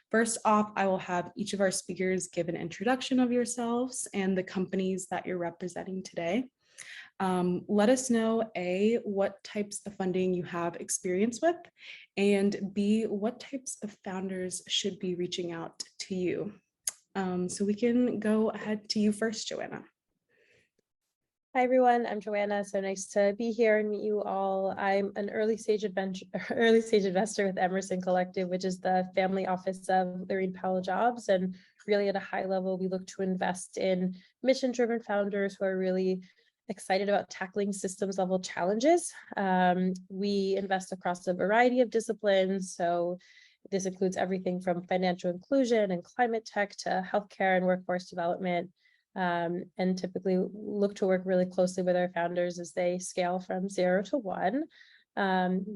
First off, I will have each of our speakers give an introduction of yourselves and the companies that you're representing today. Let us know, A, what types of funding you have experience with, and B, what types of founders should be reaching out to you. So we can go ahead to you first, Joanna. Hi, everyone. I'm Joanna. So nice to be here and meet you all. I'm an early stage investor with Emerson Collective, which is the family office of Laurene Powell Jobs. And really at a high level, we look to invest in mission-driven founders who are really excited about tackling systems level challenges. We invest across a variety of disciplines. So this includes everything from financial inclusion and climate tech to healthcare and workforce development. And typically look to work really closely with our founders as they scale from 0 to 1.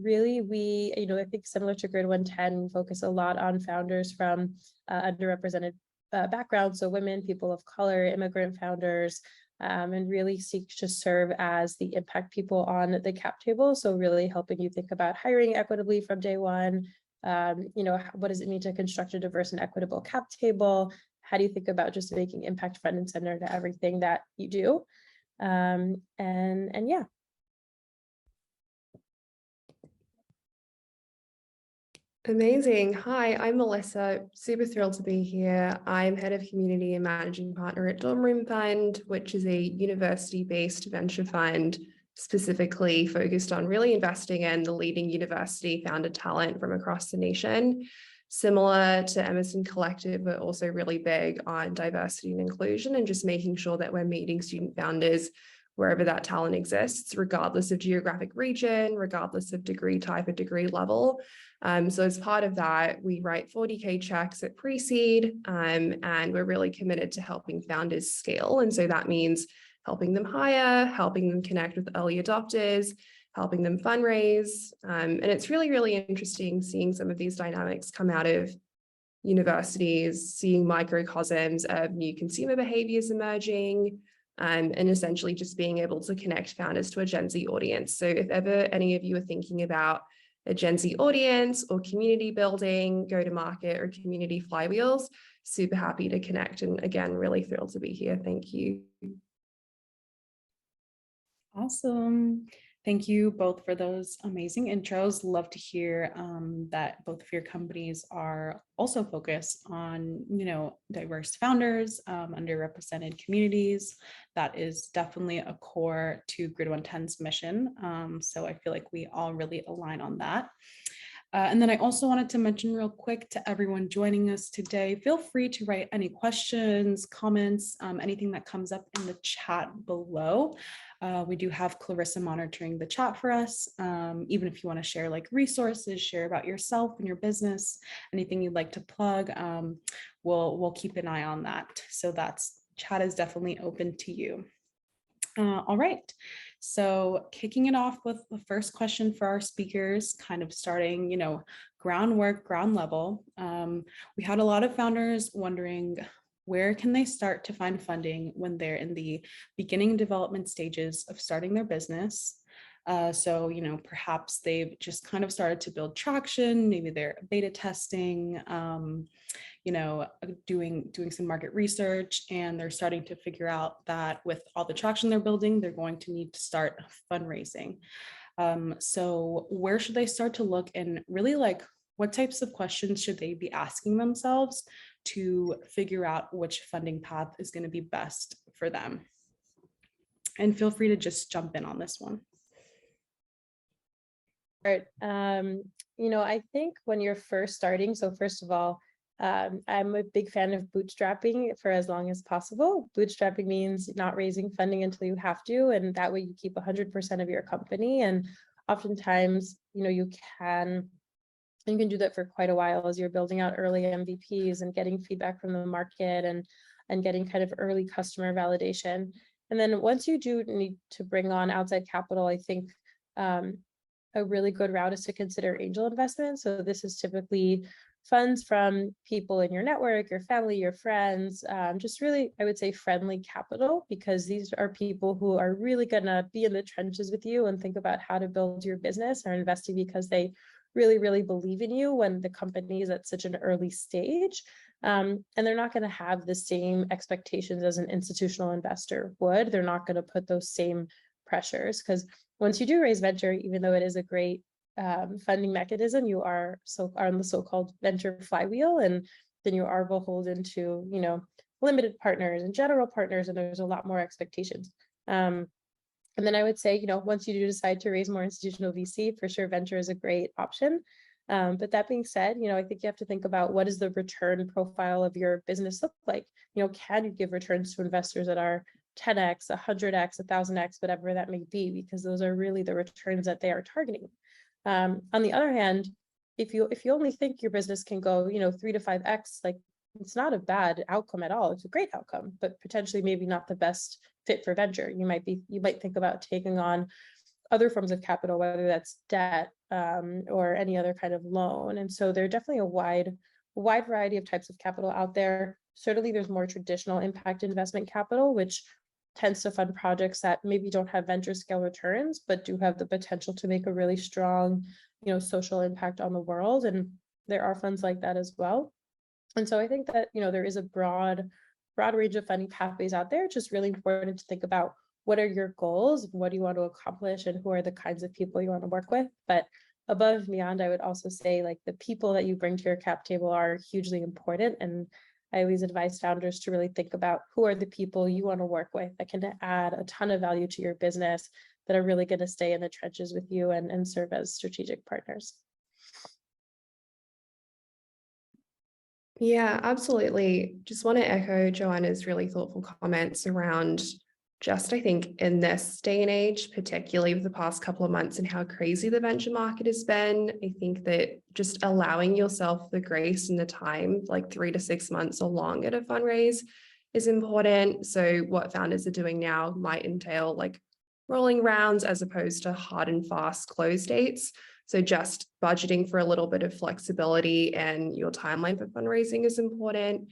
Really, we, I think similar to Grid 110, we focus a lot on founders from underrepresented backgrounds, so women, people of color, immigrant founders, and really seek to serve as the impact people on the cap table. So really helping you think about hiring equitably from day one. What does it mean to construct a diverse and equitable cap table? How do you think about just making impact front and center to everything that you do? And yeah. Amazing. Hi, I'm Melissa. Super thrilled to be here. I'm head of community and managing partner at Dorm Room Fund, which is a university-based venture fund specifically focused on really investing in the leading university founder talent from across the nation. Similar to Emerson Collective, we're also really big on diversity and inclusion and just making sure that we're meeting student founders wherever that talent exists, regardless of geographic region, regardless of degree type or degree level. So as part of that, we write 40K checks at pre-seed, and we're really committed to helping founders scale. And so that means helping them hire, helping them connect with early adopters, helping them fundraise. And it's really, really interesting seeing some of these dynamics come out of universities, seeing microcosms of new consumer behaviors emerging, and essentially just being able to connect founders to a Gen Z audience. So if ever any of you are thinking about a Gen Z audience or community building, go to market or community flywheels, super happy to connect. And again, really thrilled to be here. Thank you. Awesome. Thank you both for those amazing intros. Love to hear that both of your companies are also focused on, diverse founders, underrepresented communities. That is definitely a core to Grid 110's mission. So I feel like we all really align on that. And then I also wanted to mention real quick to everyone joining us today, feel free to write any questions, comments, anything that comes up in the chat below. We do have Clarissa monitoring the chat for us. Even if you want to share like resources, share about yourself and your business, anything you'd like to plug, we'll keep an eye on that. So chat is definitely open to you. All right. So kicking it off with the first question for our speakers, kind of starting, groundwork, ground level. We had a lot of founders wondering, where can they start to find funding when they're in the beginning development stages of starting their business? So, perhaps they've just kind of started to build traction. Maybe they're beta testing, doing some market research, and they're starting to figure out that with all the traction they're building, they're going to need to start fundraising. So where should they start to look, and really what types of questions should they be asking themselves to figure out which funding path is going to be best for them? And feel free to just jump in on this one. Right. I think when you're first starting, so first of all, I'm a big fan of bootstrapping for as long as possible. Bootstrapping means not raising funding until you have to, and that way you keep 100% of your company. And oftentimes, you can do that for quite a while as you're building out early MVPs and getting feedback from the market and getting kind of early customer validation. And then once you do need to bring on outside capital, I think a really good route is to consider angel investment. So this is typically funds from people in your network, your family, your friends, just really, I would say, friendly capital, because these are people who are really going to be in the trenches with you and think about how to build your business, or investing because they really, really believe in you when the company is at such an early stage. And they're not going to have the same expectations as an institutional investor would. They're not going to put those same pressures, because once you do raise venture, even though it is a great funding mechanism, you are on the so-called venture flywheel, and then you are beholden to, you know, limited partners and general partners, and there's a lot more expectations. And then I would say, you know, once you do decide to raise more institutional VC, for sure, venture is a great option. But that being said, you know, I think you have to think about what does the return profile of your business look like? You know, can you give returns to investors that are 10x, 100x, 1000x, whatever that may be, because those are really the returns that they are targeting. On the other hand, if you only think your business can go, you know, 3 to 5x, like, it's not a bad outcome at all. It's a great outcome, but potentially maybe not the best fit for venture. You might think about taking on other forms of capital, whether that's debt or any other kind of loan. And so there are definitely a wide variety of types of capital out there. Certainly there's more traditional impact investment capital, which tends to fund projects that maybe don't have venture scale returns, but do have the potential to make a really strong, you know, social impact on the world. And there are funds like that as well. And so I think that, you know, there is a broad range of funding pathways out there. It's just really important to think about what are your goals, what do you want to accomplish, and who are the kinds of people you want to work with. But above and beyond, I would also say, like, the people that you bring to your cap table are hugely important. And I always advise founders to really think about who are the people you want to work with that can add a ton of value to your business, that are really going to stay in the trenches with you and serve as strategic partners. Yeah, absolutely. Just want to echo Joanna's really thoughtful comments around just, I think, in this day and age, particularly with the past couple of months and how crazy the venture market has been. I think that just allowing yourself the grace and the time, like 3 to 6 months or longer to fundraise, is important. So what founders are doing now might entail like rolling rounds as opposed to hard and fast close dates. So just budgeting for a little bit of flexibility and your timeline for fundraising is important.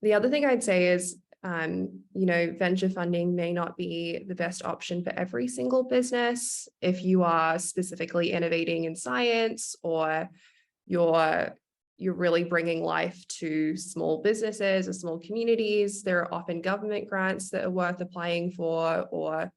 The other thing I'd say is, you know, venture funding may not be the best option for every single business. If you are specifically innovating in science, or you're really bringing life to small businesses or small communities, there are often government grants that are worth applying for, or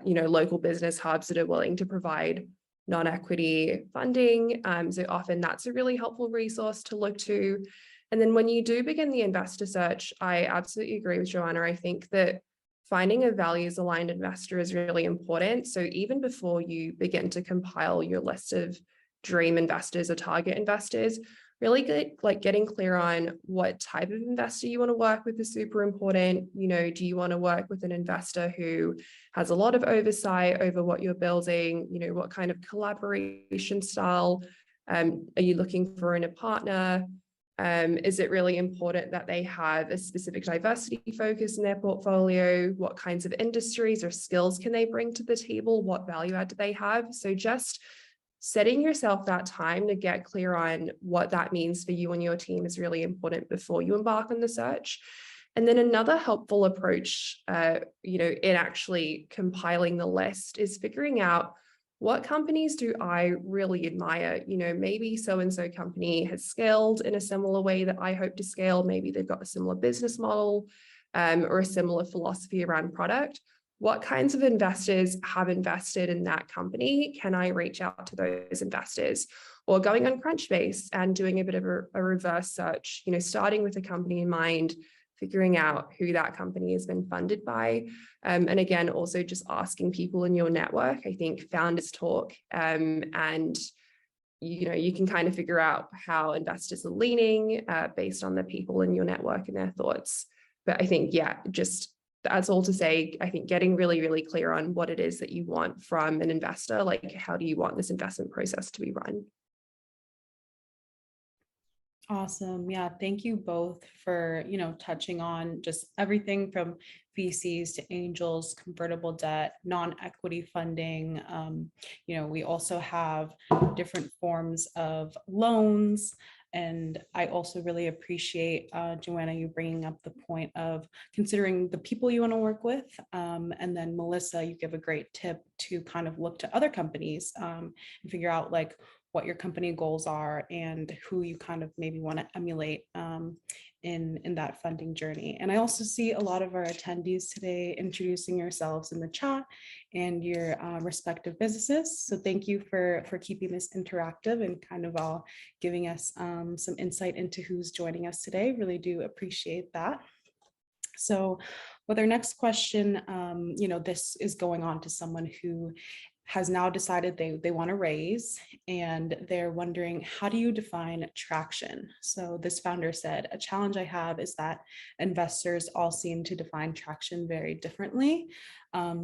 you know, local business hubs that are willing to provide non-equity funding. So often that's a really helpful resource to look to. And then when you do begin the investor search, I absolutely agree with Joanna. I think that finding a values-aligned investor is really important. So even before you begin to compile your list of dream investors or target investors, really getting clear on what type of investor you want to work with is super important. You know, do you want to work with an investor who has a lot of oversight over what you're building? You know, what kind of collaboration style are you looking for in a partner? Is it really important that they have a specific diversity focus in their portfolio? What kinds of industries or skills can they bring to the table? What value add do they have? So just setting yourself that time to get clear on what that means for you and your team is really important before you embark on the search. And then another helpful approach, you know, in actually compiling the list is figuring out, what companies do I really admire? You know, maybe so-and-so company has scaled in a similar way that I hope to scale. Maybe they've got a similar business model or a similar philosophy around product. What kinds of investors have invested in that company? Can I reach out to those investors? Or going on Crunchbase and doing a bit of a reverse search, you know, starting with a company in mind, figuring out who that company has been funded by. And again, also just asking people in your network. I think founders talk, and you know, you can kind of figure out how investors are leaning based on the people in your network and their thoughts. But I think, yeah, just that's all to say, I think getting really, really clear on what it is that you want from an investor, like how do you want this investment process to be run? Awesome. Yeah. Thank you both for, you know, touching on just everything from VCs to angels, convertible debt, non-equity funding. You know, we also have different forms of loans. And I also really appreciate, Joanna, you bringing up the point of considering the people you want to work with. And then Melissa, you give a great tip to kind of look to other companies and figure out like, what your company goals are and who you kind of maybe want to emulate in that funding journey. And I also see a lot of our attendees today introducing yourselves in the chat and your respective businesses. So thank you for keeping this interactive and kind of all giving us some insight into who's joining us today. Really do appreciate that. So with our next question, this is going on to someone who has now decided they want to raise, and they're wondering, how do you define traction? So this founder said, a challenge I have is that investors all seem to define traction very differently.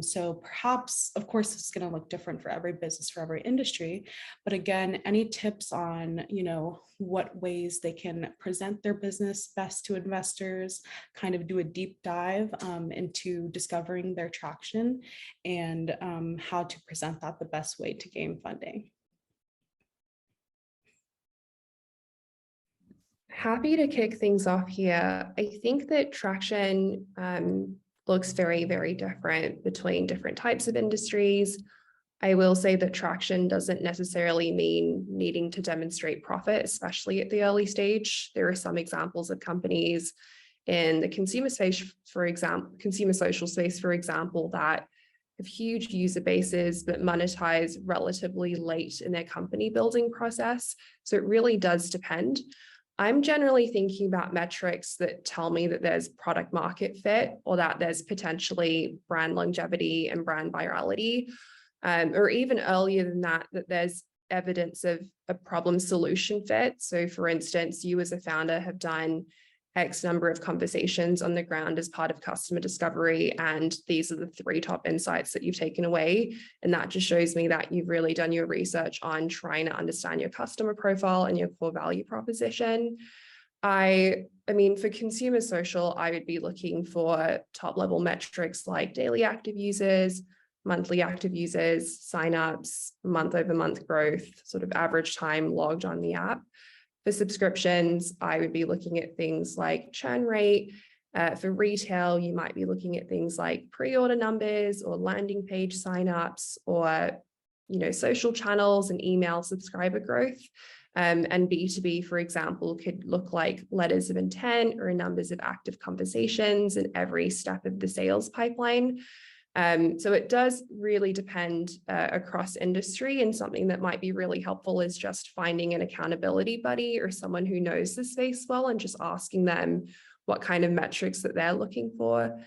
So perhaps, of course, it's going to look different for every business, for every industry. But again, any tips on, what ways they can present their business best to investors, kind of do a deep dive into discovering their traction and how to present that the best way to gain funding. Happy to kick things off here. I think that traction looks very, very different between different types of industries. I will say that traction doesn't necessarily mean needing to demonstrate profit, especially at the early stage. There are some examples of companies in the consumer space, for example, consumer social space, for example, that have huge user bases but monetize relatively late in their company building process. So it really does depend. I'm generally thinking about metrics that tell me that there's product market fit, or that there's potentially brand longevity and brand virality, or even earlier than that, that there's evidence of a problem solution fit. So for instance, you as a founder have done X number of conversations on the ground as part of customer discovery, and these are the 3 top insights that you've taken away. And that just shows me that you've really done your research on trying to understand your customer profile and your core value proposition. I mean, for consumer social, I would be looking for top level metrics like daily active users, monthly active users, signups, month over month growth, sort of average time logged on the app. For subscriptions, I would be looking at things like churn rate. For retail, you might be looking at things like pre-order numbers or landing page signups, or social channels and email subscriber growth. And B2B, for example, could look like letters of intent or numbers of active conversations in every step of the sales pipeline. So it does really depend across industry, and something that might be really helpful is just finding an accountability buddy or someone who knows the space well and just asking them what kind of metrics that they're looking for.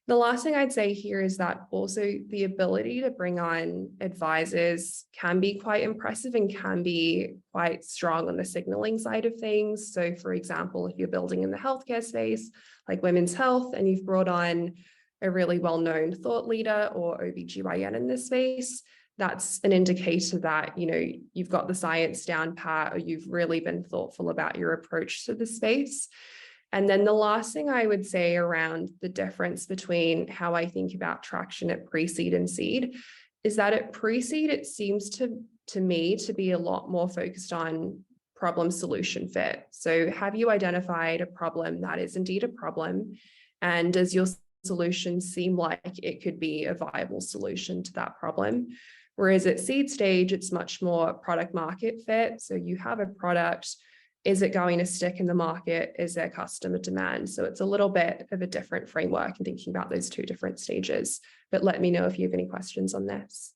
The last thing I'd say here is that also the ability to bring on advisors can be quite impressive and can be quite strong on the signaling side of things. So for example, if you're building in the healthcare space, like women's health, and you've brought on a really well-known thought leader or OBGYN in this space, that's an indicator that, you've got the science down pat, or you've really been thoughtful about your approach to the space. And then the last thing I would say around the difference between how I think about traction at pre-seed and seed is that at pre-seed, it seems to me to be a lot more focused on problem solution fit. So have you identified a problem that is indeed a problem? And does your solution seem like it could be a viable solution to that problem? Whereas at seed stage, it's much more product market fit. So you have a product, is it going to stick in the market? Is there customer demand? So it's a little bit of a different framework in thinking about those 2 different stages. But let me know if you have any questions on this.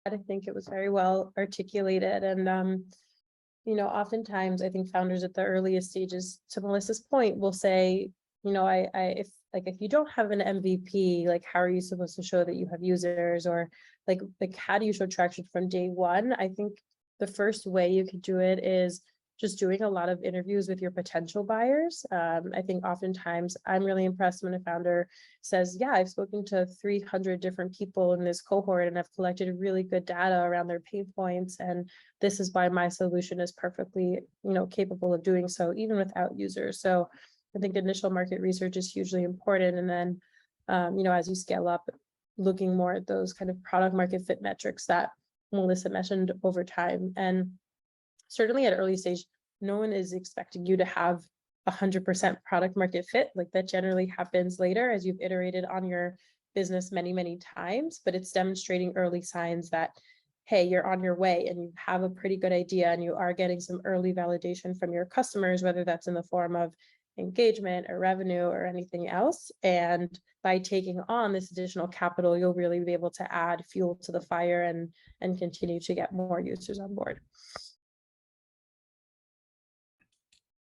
I think it was very well articulated, and oftentimes I think founders at the earliest stages, to Melissa's point, will say, if you don't have an MVP, like how are you supposed to show that you have users, or like how do you show traction from day one? I think the first way you could do it is just doing a lot of interviews with your potential buyers. I think oftentimes I'm really impressed when a founder says, yeah, I've spoken to 300 different people in this cohort and I've collected really good data around their pain points. And this is why my solution is perfectly, capable of doing so, even without users. So I think initial market research is hugely important. And then, as you scale up, looking more at those kind of product market fit metrics that Melissa mentioned over time. And certainly at early stage, no one is expecting you to have 100% product market fit. Like that generally happens later as you've iterated on your business many, many times, but it's demonstrating early signs that, hey, you're on your way and you have a pretty good idea and you are getting some early validation from your customers, whether that's in the form of engagement or revenue or anything else. And by taking on this additional capital, you'll really be able to add fuel to the fire and continue to get more users on board.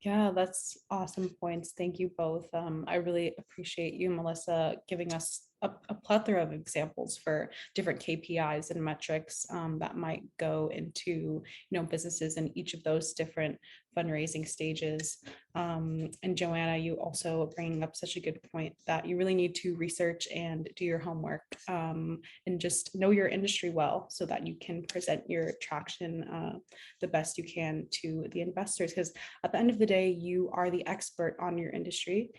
Yeah, that's awesome points. Thank you both. I really appreciate you, Melissa, giving us a plethora of examples for different KPIs and metrics that might go into, businesses in each of those different fundraising stages. And Joanna, you also bringing up such a good point that you really need to research and do your homework and just know your industry well so that you can present your traction the best you can to the investors. Because at the end of the day, you are the expert on your industry.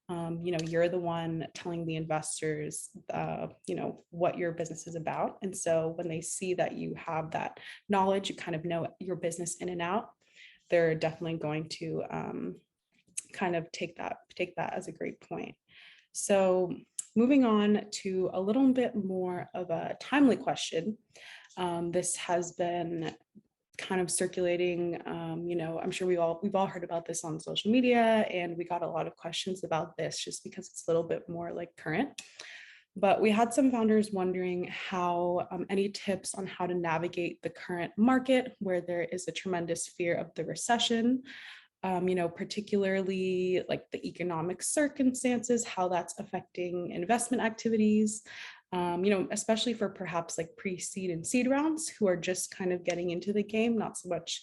You're the one telling the investors, what your business is about. And so when they see that you have that knowledge, you kind of know your business in and out, they're definitely going to kind of take that as a great point. So moving on to a little bit more of a timely question. This has been kind of circulating, I'm sure we've all heard about this on social media, and we got a lot of questions about this just because it's a little bit more like current. But we had some founders wondering how any tips on how to navigate the current market where there is a tremendous fear of the recession, particularly like the economic circumstances, how that's affecting investment activities, especially for perhaps like pre-seed and seed rounds who are just kind of getting into the game, not so much,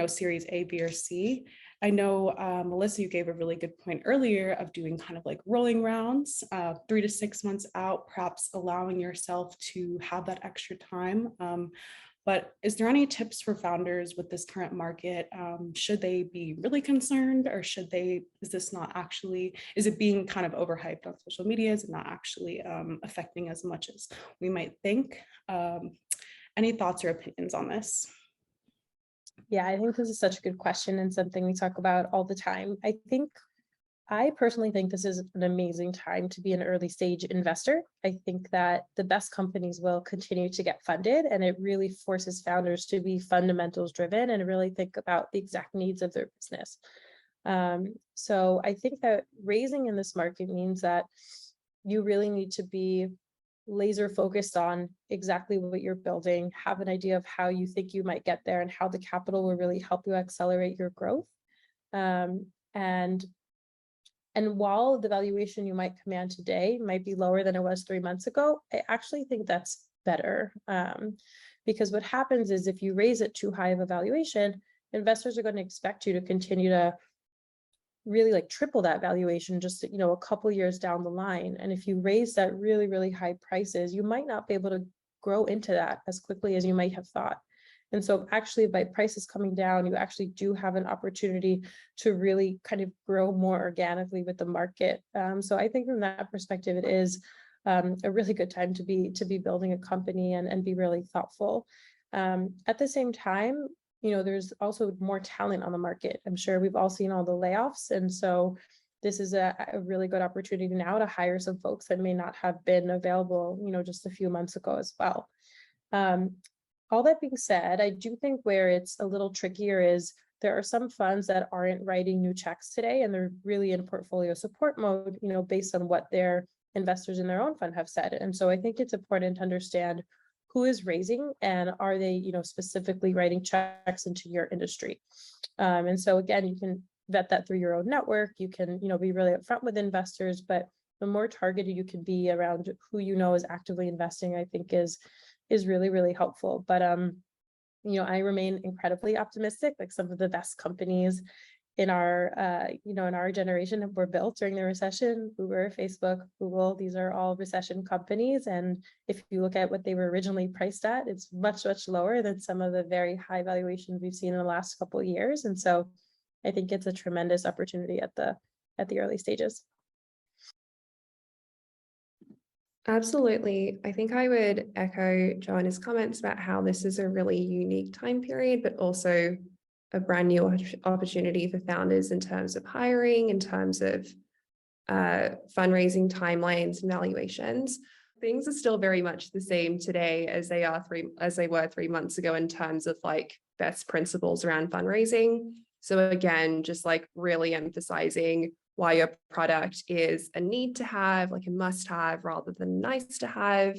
series A, B, or C. I know, Melissa, you gave a really good point earlier of doing kind of like rolling rounds, 3 to 6 months out, perhaps allowing yourself to have that extra time. But is there any tips for founders with this current market? Should they be really concerned, or is it being kind of overhyped on social media? Is it not actually affecting as much as we might think? Any thoughts or opinions on this? Yeah, I think this is such a good question and something we talk about all the time. I personally think this is an amazing time to be an early stage investor. I think that the best companies will continue to get funded, and it really forces founders to be fundamentals driven and really think about the exact needs of their business. So I think that raising in this market means that you really need to be laser focused on exactly what you're building, have an idea of how you think you might get there and how the capital will really help you accelerate your growth. And while the valuation you might command today might be lower than it was 3 months ago, I actually think that's better. Because what happens is if you raise it too high of a valuation, investors are going to expect you to continue to really like triple that valuation just, a couple years down the line. And if you raise that really, really high prices, you might not be able to grow into that as quickly as you might have thought. And so actually by prices coming down, you actually do have an opportunity to really kind of grow more organically with the market. So I think from that perspective, it is a really good time to be building a company and be really thoughtful. At the same time, there's also more talent on the market. I'm sure we've all seen all the layoffs. And so this is a really good opportunity now to hire some folks that may not have been available, just a few months ago as well. All that being said, I do think where it's a little trickier is there are some funds that aren't writing new checks today, and they're really in portfolio support mode, based on what their investors in their own fund have said. And so I think it's important to understand who is raising and are they, specifically writing checks into your industry. And so again, you can vet that through your own network. You can, be really upfront with investors, but the more targeted you can be around who is actively investing, I think is really, really helpful. But I remain incredibly optimistic. Like some of the best companies in our in our generation were built during the recession. Uber, Facebook, Google, these are all recession companies. And if you look at what they were originally priced at, it's much, much lower than some of the very high valuations we've seen in the last couple of years. And so I think it's a tremendous opportunity at the early stages. Absolutely. I think I would echo Joanna's comments about how this is a really unique time period, but also a brand new opportunity for founders in terms of hiring, in terms of fundraising timelines and valuations. Things are still very much the same today as they were 3 months ago in terms of like best principles around fundraising. So again, just like really emphasizing why your product is a need to have, like a must have rather than nice to have.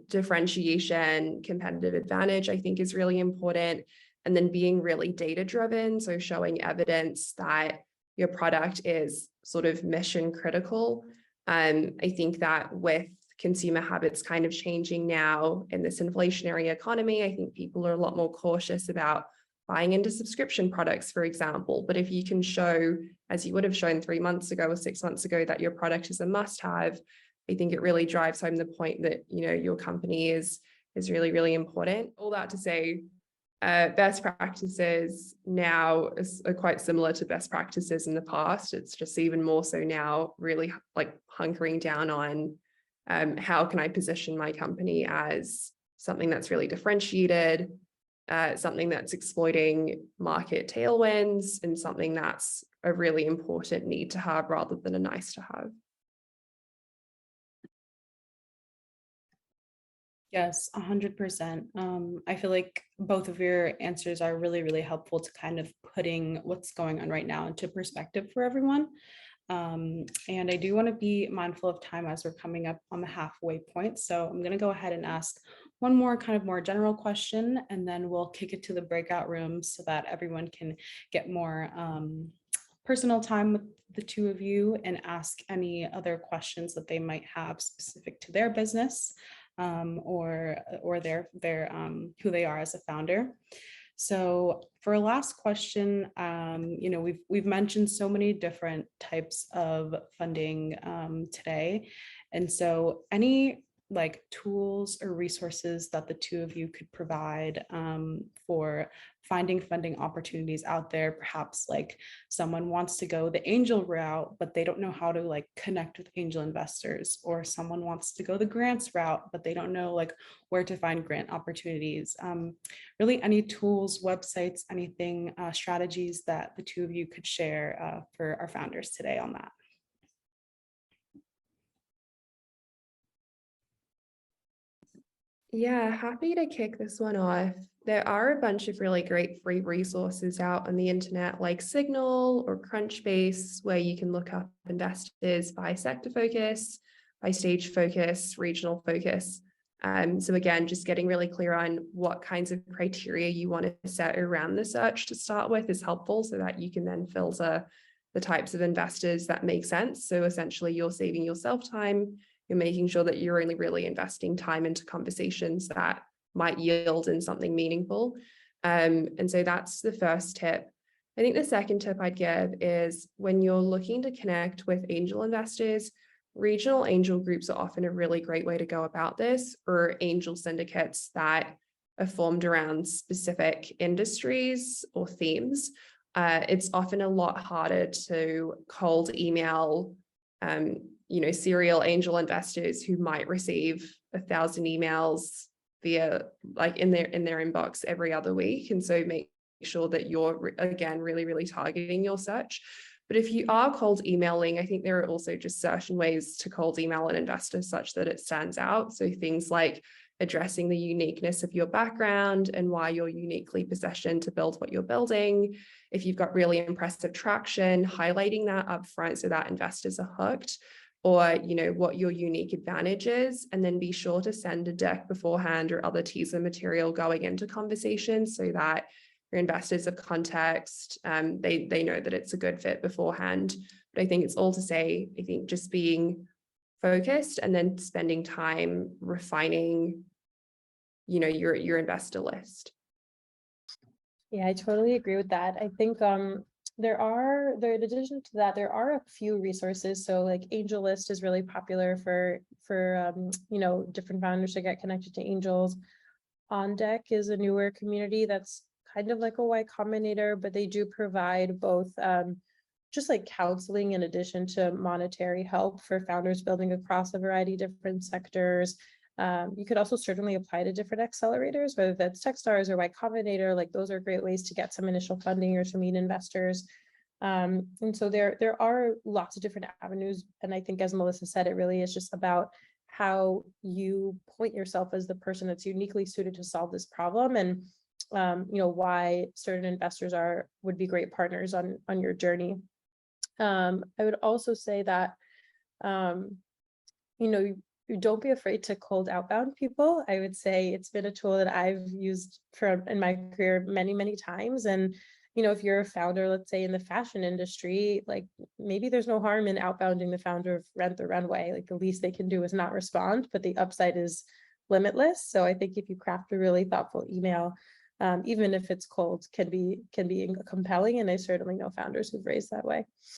Differentiation, competitive advantage, I think is really important. And then being really data driven. So showing evidence that your product is sort of mission critical. I think that with consumer habits kind of changing now in this inflationary economy, I think people are a lot more cautious about buying into subscription products, for example. But if you can show, as you would have shown 3 months ago or 6 months ago, that your product is a must-have, I think it really drives home the point that, you know, your company is really, really important. All that to say, best practices now are quite similar to best practices in the past. It's just even more so now, really like hunkering down on how can I position my company as something that's really differentiated, something that's exploiting market tailwinds, and something that's a really important need to have rather than a nice to have. Yes, 100%. I feel like both of your answers are really, really helpful to kind of putting what's going on right now into perspective for everyone. And I do want to be mindful of time as we're coming up on the halfway point. So I'm going to go ahead and ask one more kind of more general question, and then we'll kick it to the breakout room so that everyone can get more personal time with the two of you and ask any other questions that they might have specific to their business or their who they are as a founder. So for a last question, you know, we've mentioned so many different types of funding today. And so any like tools or resources that the two of you could provide for finding funding opportunities out there, perhaps like someone wants to go the angel route, but they don't know how to like connect with angel investors, or someone wants to go the grants route, but they don't know like where to find grant opportunities. Really any tools, websites, anything, strategies that the two of you could share for our founders today on that. Yeah, happy to kick this one off. There are a bunch of really great free resources out on the internet like Signal or Crunchbase, where you can look up investors by sector focus, by stage focus, regional focus. So again, just getting really clear on what kinds of criteria you want to set around the search to start with is helpful, so that you can then filter the types of investors that make sense. So essentially you're saving yourself time. You're making sure that you're only really investing time into conversations that might yield in something meaningful. And so that's the first tip. I think the second tip I'd give is when you're looking to connect with angel investors, regional angel groups are often a really great way to go about this, or angel syndicates that are formed around specific industries or themes. It's often a lot harder to cold email serial angel investors who might receive 1,000 emails via like in their inbox every other week. And so make sure that you're again really targeting your search. But if you are cold emailing, I think there are also just certain ways to cold email an investor such that it stands out. So things like addressing the uniqueness of your background and why you're uniquely positioned to build what you're building. If you've got really impressive traction, highlighting that up front so that investors are hooked, or what your unique advantage is, and then be sure to send a deck beforehand or other teaser material going into conversations so that your investors have context, they know that it's a good fit beforehand. But I think it's all to say, I think just being focused and then spending time refining your investor list. Yeah, I totally agree with that. I think in addition to that, there are a few resources. So like AngelList is really popular for different founders to get connected to angels. On Deck is a newer community that's kind of like a Y Combinator, but they do provide both just like counseling in addition to monetary help for founders building across a variety of different sectors. You could also certainly apply to different accelerators, whether that's Techstars or Y Combinator. Like those are great ways to get some initial funding or to meet investors. And so there are lots of different avenues. And I think, as Melissa said, it really is just about how you point yourself as the person that's uniquely suited to solve this problem, and why certain investors would be great partners on your journey. I would also say that you don't be afraid to cold outbound people. I would say it's been a tool that I've used in my career many, many times. And if you're a founder, let's say in the fashion industry, like maybe there's no harm in outbounding the founder of Rent the Runway. Like the least they can do is not respond, but the upside is limitless. So I think if you craft a really thoughtful email, even if it's cold, can be compelling. And I certainly know founders who've raised that way.